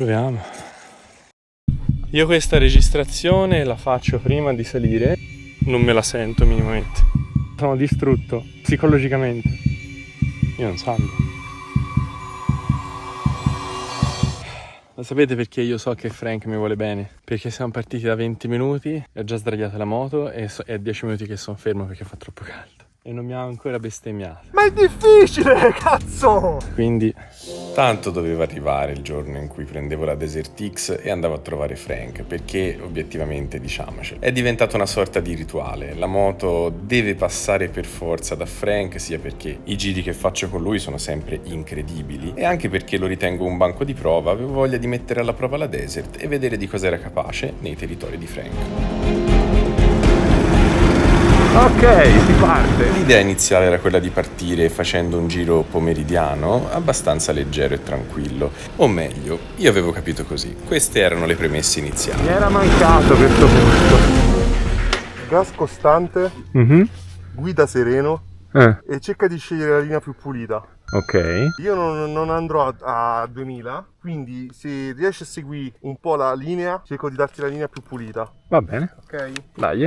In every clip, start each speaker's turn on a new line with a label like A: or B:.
A: Proviamo. Io questa registrazione la faccio prima di salire, non me la sento minimamente. Sono distrutto psicologicamente. Io non salgo. Lo sapete perché io so che Frank mi vuole bene? Perché siamo partiti da 20 minuti e ho già sdraiato la moto e è 10 minuti che sono fermo perché fa troppo caldo. E non mi ha ancora bestemmiato.
B: Ma è difficile, cazzo!
A: Quindi
C: tanto doveva arrivare il giorno in cui prendevo la Desert X e andavo a trovare Frank, perché obiettivamente, diciamocelo, è diventata una sorta di rituale. La moto deve passare per forza da Frank, sia perché i giri che faccio con lui sono sempre incredibili e anche perché lo ritengo un banco di prova. Avevo voglia di mettere alla prova la Desert e vedere di cosa era capace nei territori di Frank.
A: ok, si parte.
C: L'idea iniziale era quella di partire facendo un giro pomeridiano abbastanza leggero e tranquillo, o meglio, io avevo capito così. Queste erano le premesse iniziali.
A: Mi era mancato questo punto.
B: Gas costante, guida sereno e cerca di scegliere la linea più pulita.
A: Ok.
B: Io non andrò a 2000, quindi se riesci a seguire un po' la linea, cerco di darti la linea più pulita.
A: Va bene.
B: Ok?
A: Dai.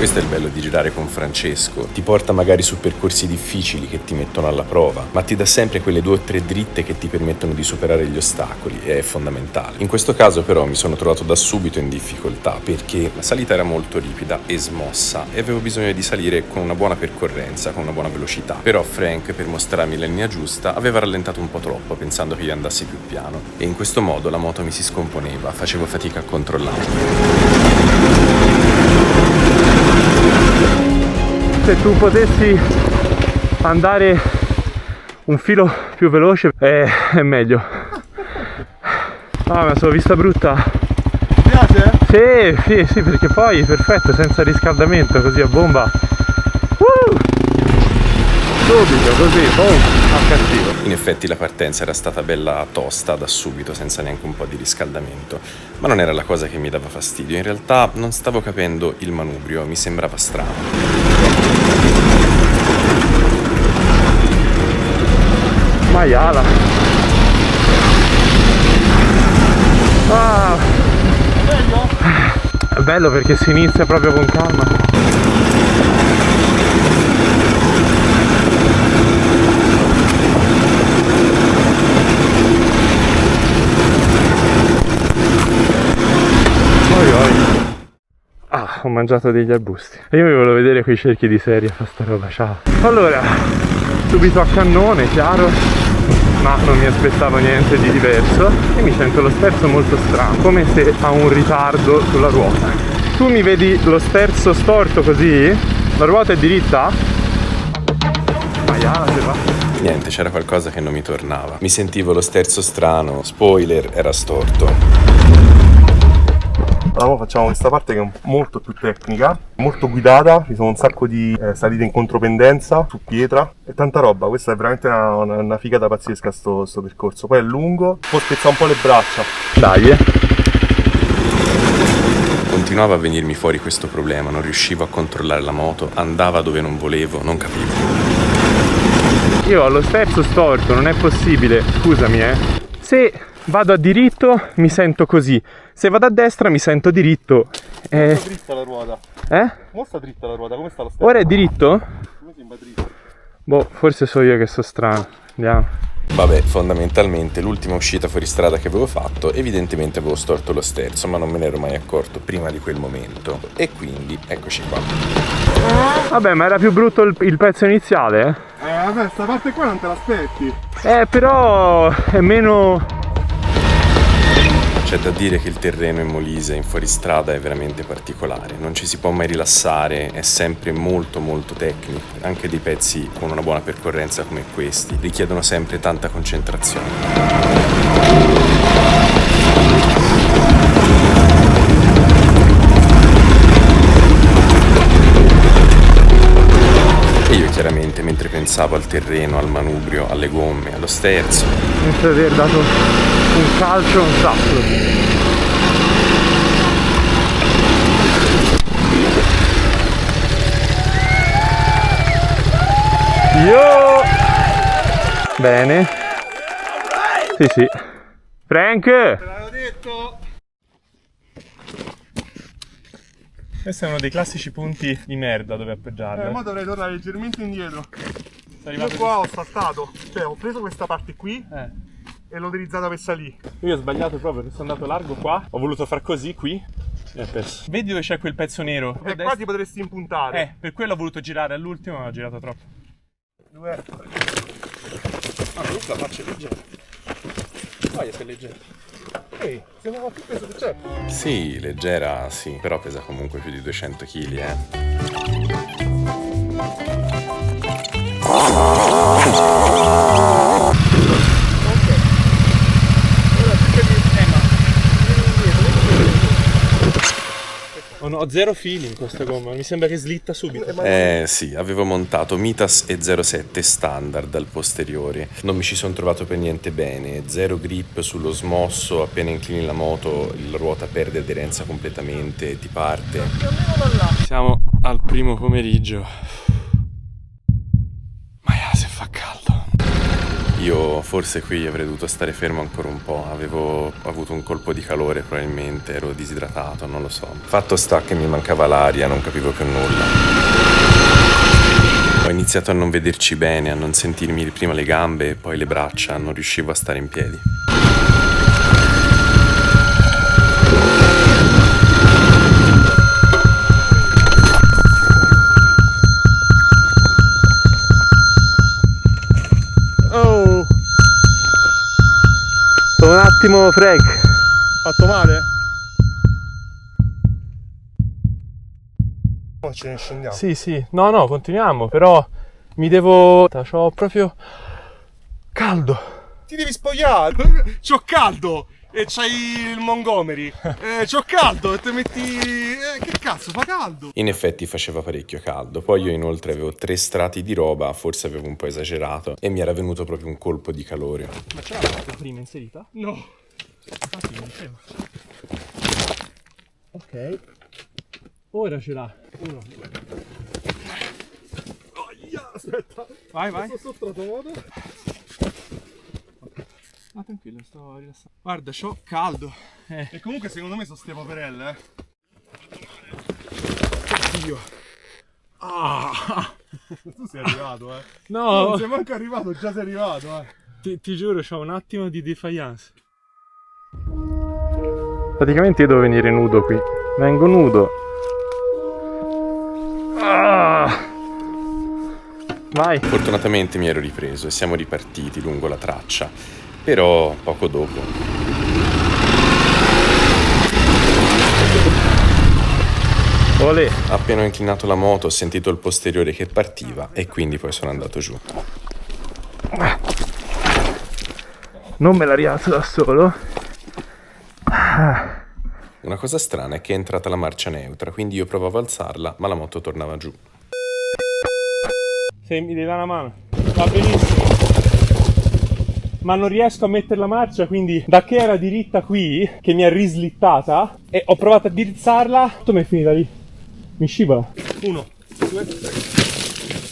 C: Questo è il bello di girare con Francesco, ti porta magari su percorsi difficili che ti mettono alla prova, ma ti dà sempre quelle 2 o 3 dritte che ti permettono di superare gli ostacoli e è fondamentale. In questo caso però mi sono trovato da subito in difficoltà perché la salita era molto ripida e smossa e avevo bisogno di salire con una buona percorrenza, con una buona velocità. Però Frank, per mostrarmi la linea giusta, aveva rallentato un po' troppo pensando che io andassi più piano e in questo modo la moto mi si scomponeva, facevo fatica a controllarla.
A: Se tu potessi andare un filo più veloce è meglio. Ah, me la sono vista brutta.
B: Ti piace?
A: Sì, perché poi perfetto, senza riscaldamento, così a bomba. Subito, così, boom, a cattivo.
C: In effetti la partenza era stata bella tosta da subito, senza neanche un po' di riscaldamento, ma non era la cosa che mi dava fastidio. In realtà non stavo capendo il manubrio, mi sembrava strano.
A: Maiala. Ah. È bello perché si inizia proprio con calma. Ho mangiato degli arbusti e io mi volevo vedere quei cerchi di serie fa sta roba, ciao. Allora, subito a cannone, chiaro, ma non mi aspettavo niente di diverso e mi sento lo sterzo molto strano, come se ha un ritardo sulla ruota. Tu mi vedi lo sterzo storto così? La ruota è diritta? Maiala se va.
C: Niente, c'era qualcosa che non mi tornava. Mi sentivo lo sterzo strano, spoiler, era storto.
B: Allora facciamo questa parte che è molto più tecnica, molto guidata, ci sono un sacco di salite in contropendenza, su pietra e tanta roba. Questa è veramente una figata pazzesca sto percorso. Poi è lungo, può spezzare un po' le braccia.
A: Dai.
C: Continuava a venirmi fuori questo problema, non riuscivo a controllare la moto, andava dove non volevo, non capivo.
A: Io ho lo sterzo storto, non è possibile, scusami Se vado a diritto mi sento così, se vado a destra mi sento diritto.
B: Molto dritta la ruota. Molto dritta la ruota, come sta lo sterzo?
A: Ora è diritto?
B: Come sembra dritto?
A: Boh, forse so io che so strano. Andiamo.
C: Vabbè, fondamentalmente l'ultima uscita fuori strada che avevo fatto, evidentemente avevo storto lo sterzo, ma non me ne ero mai accorto prima di quel momento. E quindi, eccoci qua.
A: Vabbè, ma era più brutto il pezzo iniziale,
B: vabbè, sta parte qua non te l'aspetti.
A: Però è meno...
C: C'è da dire che il terreno in Molise, in fuoristrada, è veramente particolare. Non ci si può mai rilassare, è sempre molto molto tecnico. Anche dei pezzi con una buona percorrenza come questi richiedono sempre tanta concentrazione. E io chiaramente, mentre pensavo al terreno, al manubrio, alle gomme, allo sterzo,
A: penso di aver dato un calcio a un sasso. Bene. Sì. Frank!
B: Te l'avevo detto!
A: Questo è uno dei classici punti di merda dove appoggiarlo.
B: Ma dovrei tornare leggermente indietro.
A: Sei
B: Io qua ho saltato, cioè ho preso questa parte qui e l'ho utilizzata per salire.
A: Io ho sbagliato proprio perché sono andato largo qua. Ho voluto far così qui e ho perso. Vedi dove c'è quel pezzo nero?
B: E qua ti potresti impuntare.
A: Per quello ho voluto girare all'ultimo, ma ho girato troppo.
B: Due.
A: Comunque la faccia è leggera. Poi è leggera.
B: Ehi, sembra più peso che c'è.
C: Sì, leggera, sì, però pesa comunque più di 200 kg, eh.
A: Ho zero feeling questa gomma, mi sembra che slitta subito.
C: Sì, avevo montato Mitas e 07 standard al posteriore. Non mi ci sono trovato per niente bene. Zero grip sullo smosso, appena inclini la moto, la ruota perde aderenza completamente e ti parte.
A: Siamo al primo pomeriggio. Ma se fa caldo.
C: Io forse qui avrei dovuto stare fermo ancora un po', avevo avuto un colpo di calore probabilmente, ero disidratato, non lo so. Fatto sta che mi mancava l'aria, non capivo più nulla. Ho iniziato a non vederci bene, a non sentirmi prima le gambe e poi le braccia, non riuscivo a stare in piedi.
A: Un attimo, Frank.
B: Fatto male? No, ce ne scendiamo.
A: Sì. No, continuiamo, però mi devo... C'ho proprio caldo.
B: Ti devi spogliare. C'ho caldo. E c'hai il Montgomery. C'ho caldo e te metti... che cazzo, fa caldo.
C: In effetti faceva parecchio caldo, poi io inoltre avevo 3 strati di roba, forse avevo un po' esagerato e mi era venuto proprio un colpo di calore.
A: Ma ce l'avete prima inserita?
B: No.
A: Infatti mi diceva. Ok. Ora ce l'ha. 1, 2.
B: Aspetta.
A: Vai.
B: Sto sotto la tua moto.
A: Ma tranquillo, sto rilassando. Guarda, c'ho caldo.
B: E comunque secondo me sono ste paperelle,
A: Io.
B: Tu sei arrivato,
A: No,
B: Non sei manco arrivato, già sei arrivato,
A: ti giuro, c'ho un attimo di defiance. Praticamente io devo venire nudo qui. Vengo nudo. Vai.
C: Fortunatamente mi ero ripreso e siamo ripartiti lungo la traccia, però poco dopo.
A: Olè.
C: Appena ho inclinato la moto ho sentito il posteriore che partiva e quindi poi sono andato giù.
A: Non me la rialzo da solo.
C: Una cosa strana è che è entrata la marcia neutra, quindi io provavo a alzarla, ma la moto tornava giù.
A: Se mi devi dare una mano. Va benissimo. Ma non riesco a mettere la marcia, quindi da che era diritta qui, che mi è rislittata, e ho provato a dirizzarla, dove è finita lì? Mi scivola.
B: 1, 2, 3.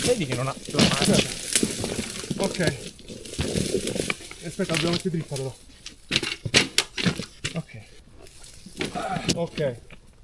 A: Vedi che non ha la marcia.
B: Ok. Aspetta, dobbiamo mettere dritta però. Ok.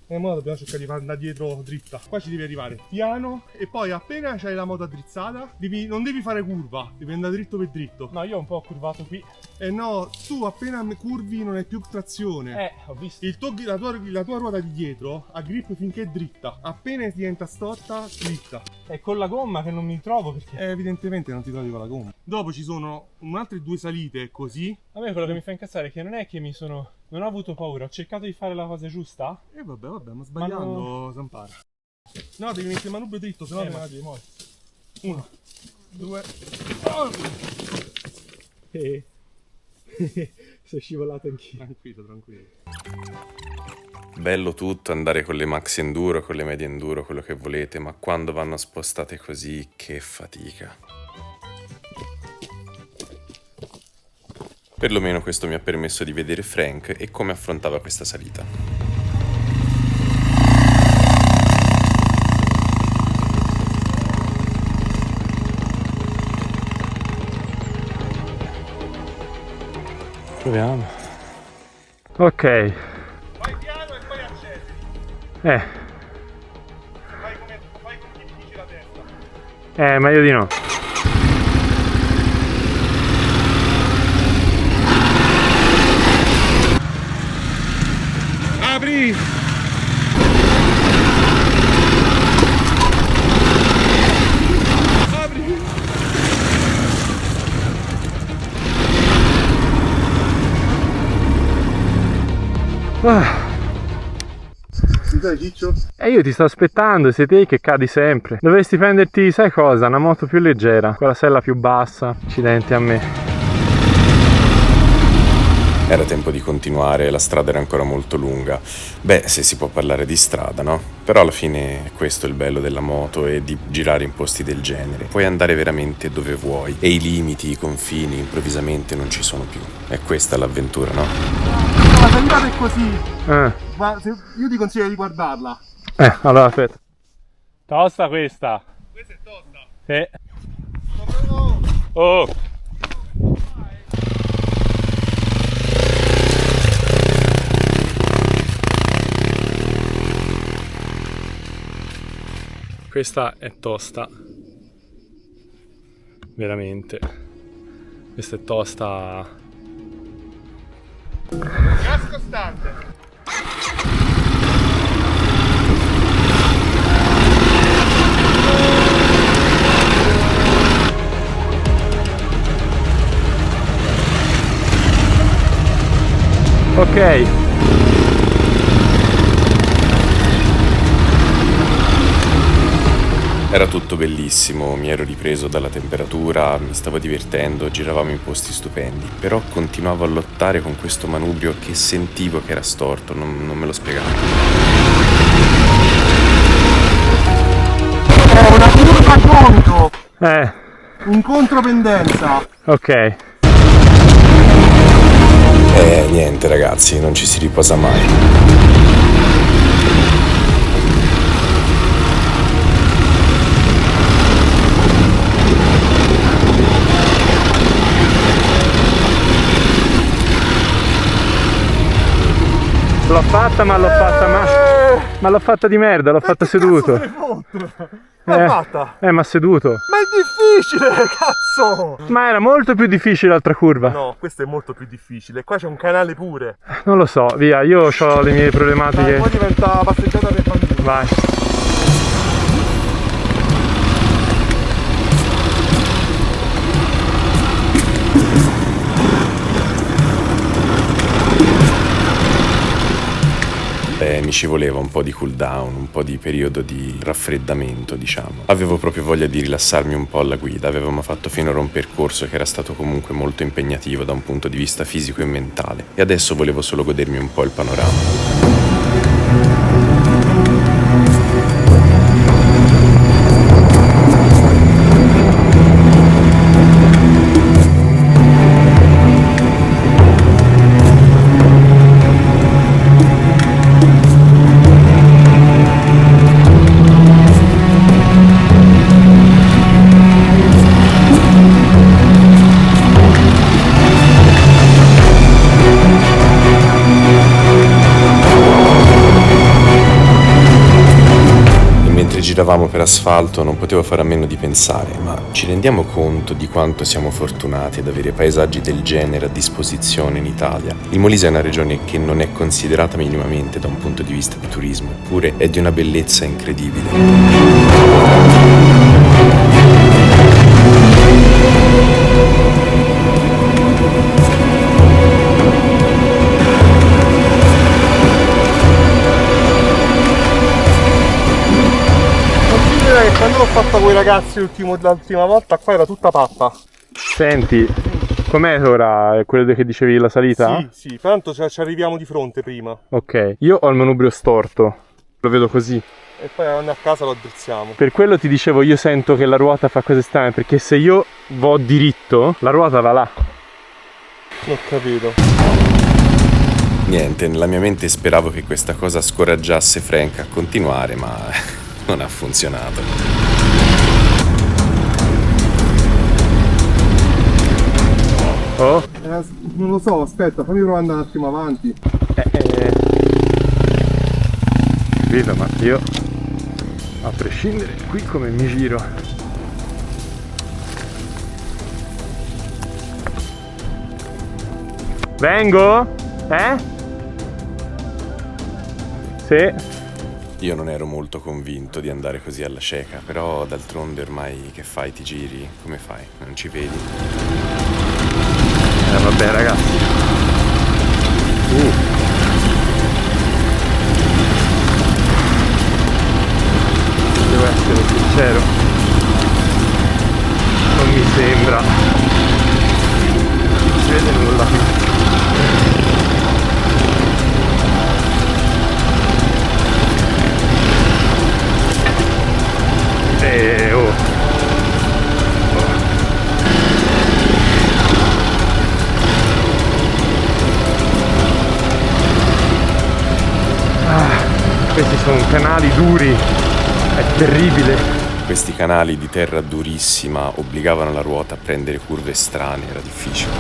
B: E ora dobbiamo cercare di andare dietro dritta. Qua ci devi arrivare piano e poi appena c'hai la moto addrizzata non devi fare curva, devi andare dritto per dritto.
A: No, io ho un po' curvato qui.
B: No, tu appena curvi non hai più trazione.
A: Ho visto.
B: La tua ruota di dietro ha grip finché è dritta. Appena diventa storta, dritta.
A: È con la gomma che non mi trovo perché...
B: Evidentemente non ti trovi con la gomma. Dopo ci sono altre 2 salite così.
A: A me quello che mi fa incazzare è che non è che non ho avuto paura, ho cercato di fare la cosa giusta.
B: E vabbè, ma sbagliando si impara. No, devi mettere il manubrio dritto, sennò
A: ma
B: devi muovere. 1, 2.
A: Sono scivolato anch'io.
B: Tranquillo.
C: Bello tutto, andare con le maxi enduro, con le medie enduro, quello che volete, ma quando vanno spostate così, che fatica. Perlomeno questo mi ha permesso di vedere Frank e come affrontava questa salita.
A: Proviamo. Ok.
B: Vai piano e poi acceleri. Fai come ti dici la testa.
A: Meglio di no.
B: Apri! Apri! Ci sei, Ciccio?
A: E io ti sto aspettando, sei te che cadi sempre. Dovresti prenderti, sai cosa? Una moto più leggera, con la sella più bassa. Accidenti a me.
C: Era tempo di continuare, la strada era ancora molto lunga. Beh, se si può parlare di strada, no? Però alla fine questo è il bello della moto e di girare in posti del genere. Puoi andare veramente dove vuoi e i limiti, i confini improvvisamente non ci sono più. È questa l'avventura, no?
B: La salita è così.
A: Ma
B: Io ti consiglio di guardarla.
A: allora aspetta. Tosta questa.
B: Questa è tosta.
A: Sì. Oh. Questa è tosta. Veramente. Questa è tosta.
B: Gas costante.
A: Ok.
C: Era tutto bellissimo, mi ero ripreso dalla temperatura, mi stavo divertendo, giravamo in posti stupendi, però continuavo a lottare con questo manubrio che sentivo che era storto, non me lo spiegavo.
B: È una curva a gomito. In contropendenza.
A: Ok.
C: Niente ragazzi, non ci si riposa mai.
A: L'ho fatta ma l'ho fatta di merda, l'ho fatta seduto.
B: L'hai fatta?
A: Ma seduto.
B: Ma è difficile, cazzo!
A: Ma era molto più difficile l'altra curva.
B: No, questo è molto più difficile. Qua c'è un canale pure.
A: Non lo so, via, io ho le mie problematiche.
B: Dai, poi diventa passeggiata per bambini.
A: Vai.
C: Mi ci voleva un po' di cool down, un po' di periodo di raffreddamento, diciamo. Avevo proprio voglia di rilassarmi un po' alla guida, avevamo fatto finora un percorso che era stato comunque molto impegnativo da un punto di vista fisico e mentale e adesso volevo solo godermi un po' il panorama. Giravamo per asfalto non potevo fare a meno di pensare, ma ci rendiamo conto di quanto siamo fortunati ad avere paesaggi del genere a disposizione in Italia? Il Molise è una regione che non è considerata minimamente da un punto di vista di turismo, eppure è di una bellezza incredibile.
B: Quando l'ho fatta con i ragazzi l'ultima volta, qua era tutta pappa.
A: Senti, com'è ora quello che dicevi la salita?
B: Sì, tanto ci arriviamo di fronte prima.
A: Ok, io ho il manubrio storto, lo vedo così.
B: E poi andando a casa lo addrizziamo.
A: Per quello ti dicevo, io sento che la ruota fa cose strane, perché se io vo diritto, la ruota va là.
B: Ho capito.
C: Niente, nella mia mente speravo che questa cosa scoraggiasse Frank a continuare, ma non ha funzionato.
A: Oh?
B: Non lo so, aspetta, fammi provare ad andare un attimo avanti.
A: Capito, ma io a prescindere qui come mi giro. Vengo? Sì.
C: Io non ero molto convinto di andare così alla cieca, però d'altronde ormai che fai, ti giri, come fai? Non ci vedi?
A: Vabbè ragazzi. Devo essere sincero, non mi sembra. Non si vede nulla qui. Questi sono canali duri, è terribile.
C: Questi canali di terra durissima obbligavano la ruota a prendere curve strane, era difficile.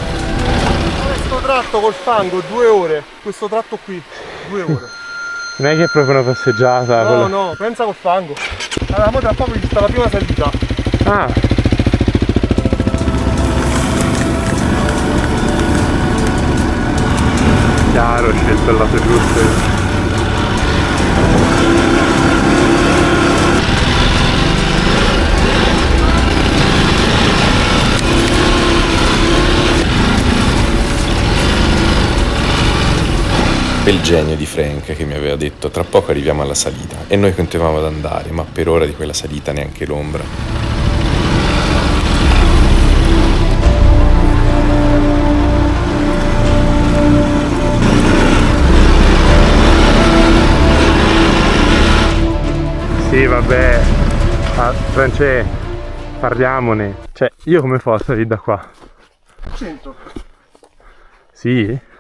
B: Questo tratto col fango, 2 ore. Questo tratto qui, 2 ore.
A: Non è che è proprio una passeggiata.
B: No, pensa col fango. Allora, mo tra poco ci sta la prima salita.
A: Ah. Chiaro, ho scelto il lato giusto.
C: Quel genio di Frank che mi aveva detto tra poco arriviamo alla salita e noi continuavamo ad andare, ma per ora di quella salita neanche l'ombra.
A: Sì, vabbè, Francesco, parliamone. Cioè, io come posso salire da qua?
B: 100.
A: Sì?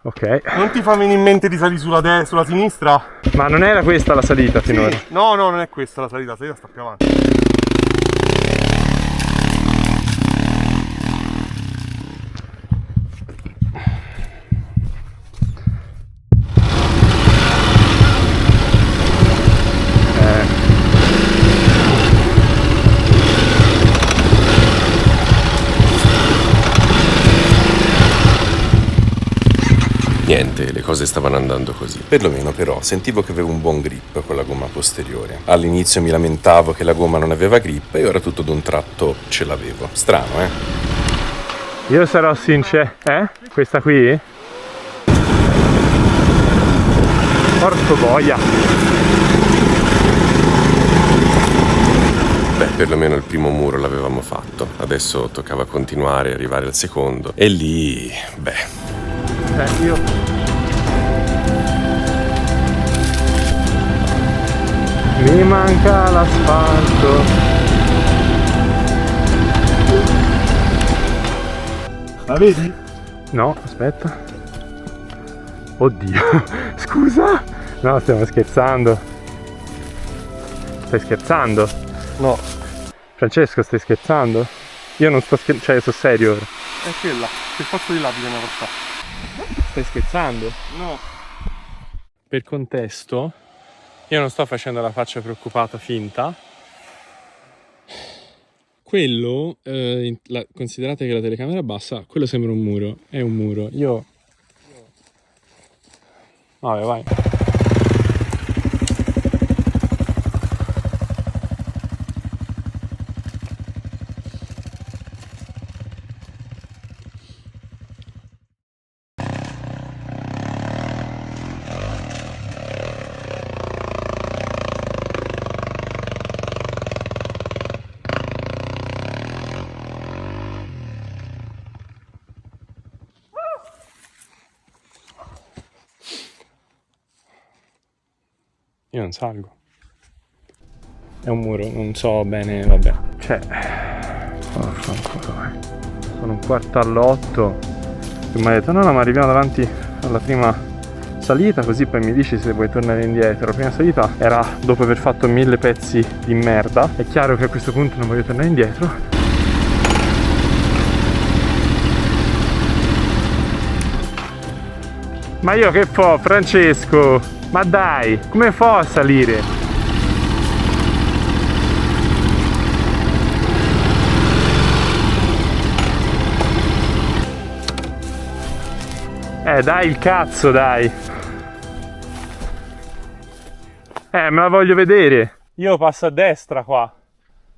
A: Ok.
B: Non ti fa venire in mente di salire sulla sinistra?
A: Ma non era questa la salita finora?
B: Sì. No, non è questa la salita sta più avanti.
C: Niente, le cose stavano andando così. Perlomeno però sentivo che avevo un buon grip con la gomma posteriore. All'inizio mi lamentavo che la gomma non aveva grip e ora tutto d'un tratto ce l'avevo. Strano, eh?
A: Io sarò sincero. Questa qui? Porco boia.
C: Beh, perlomeno il primo muro l'avevamo fatto. Adesso toccava continuare e arrivare al secondo. E lì, beh...
A: Io... Mi manca l'asfalto.
B: La vedi?
A: No, aspetta. Oddio. Scusa. No, stiamo scherzando. Stai scherzando?
B: No.
A: Francesco, stai scherzando? Io non sto scherzando, cioè sono serio ora.
B: È quella. Per forza di là bisogna passare.
A: Stai scherzando?
B: No.
A: Per contesto, io non sto facendo la faccia preoccupata finta. Quello, considerate che la telecamera è bassa, quello sembra un muro, è un muro. Io... Vabbè, vai. Io non salgo. È un muro, non so bene, vabbè. Cioè... Sono 7:45. E mi ha detto no, ma arriviamo davanti alla prima salita, così poi mi dici se vuoi tornare indietro. La prima salita era dopo aver fatto 1000 pezzi di merda. È chiaro che a questo punto non voglio tornare indietro. Ma io che fo, Francesco? Ma dai, come fo a salire? Dai il cazzo, dai. Me la voglio vedere. Io passo a destra qua.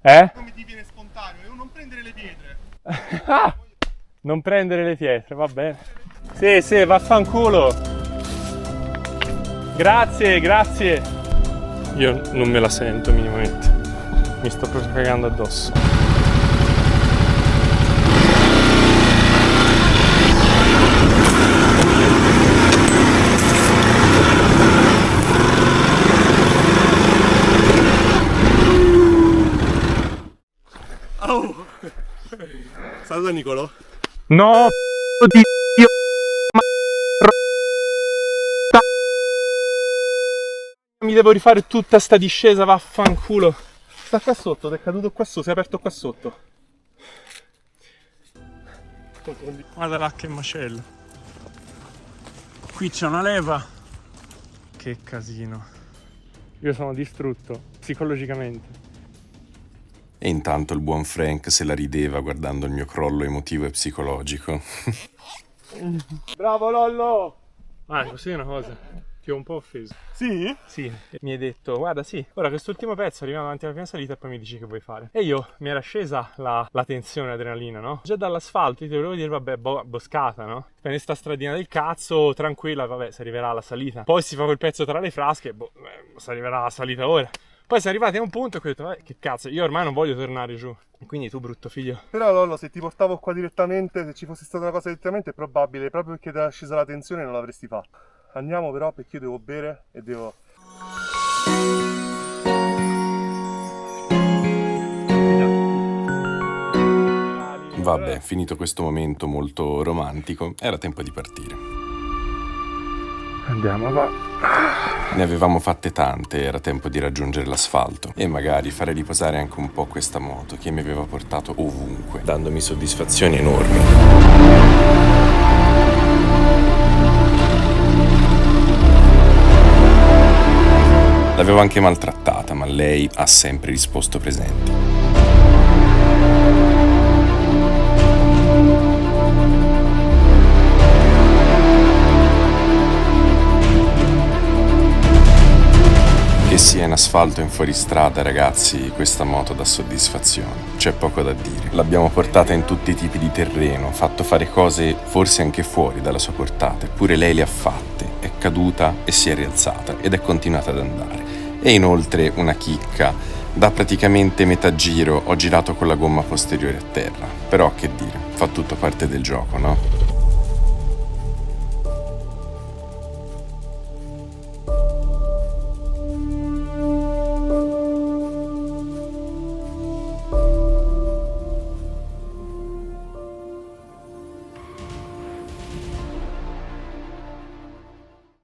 B: Come ti viene spontaneo? Non prendere le pietre.
A: Non prendere le pietre, va bene. Sì, vaffanculo. Grazie. Io non me la sento minimamente. Mi sto proprio cagando addosso.
B: Oh! Saluta Nicolò.
A: No, di Dio. Mi devo rifare tutta sta discesa, vaffanculo.
B: Sta qua sotto, ti è caduto qua sotto, si è aperto qua sotto.
A: Guarda là che macello. Qui c'è una leva. Che casino. Io sono distrutto psicologicamente.
C: E intanto il buon Frank se la rideva guardando il mio crollo emotivo e psicologico.
A: Bravo Lollo! Così è una cosa. Ti ho un po' offeso.
B: Sì?
A: Sì, mi hai detto, guarda sì, ora quest'ultimo pezzo arriviamo davanti alla prima salita e poi mi dici che vuoi fare. E io, mi era scesa la tensione, l'adrenalina, no? Già dall'asfalto io ti volevo dire, vabbè, boscata, no? Prendi sta stradina del cazzo, tranquilla, vabbè, si arriverà alla salita. Poi si fa quel pezzo tra le frasche, si arriverà alla salita ora. Poi siamo arrivati a un punto e ho detto, che cazzo, io ormai non voglio tornare giù. E quindi tu, brutto figlio.
B: Però Lollo, se ti portavo qua direttamente, se ci fosse stata una cosa direttamente, è probabile, proprio perché ti era scesa la tensione non l'avresti fatto. Andiamo però perché io devo bere e devo...
C: Vabbè, finito questo momento molto romantico, era tempo di partire.
A: Andiamo, va.
C: Ne avevamo fatte tante, era tempo di raggiungere l'asfalto e magari fare riposare anche un po' questa moto che mi aveva portato ovunque, dandomi soddisfazioni enormi. L'avevo anche maltrattata, ma lei ha sempre risposto presente. Che sia in asfalto o in fuoristrada, ragazzi, questa moto dà soddisfazione. C'è poco da dire. L'abbiamo portata in tutti i tipi di terreno, fatto fare cose forse anche fuori dalla sua portata, eppure lei le ha fatte, è caduta e si è rialzata ed è continuata ad andare. E inoltre una chicca, da praticamente metà giro ho girato con la gomma posteriore a terra. Però che dire, fa tutto parte del gioco, no?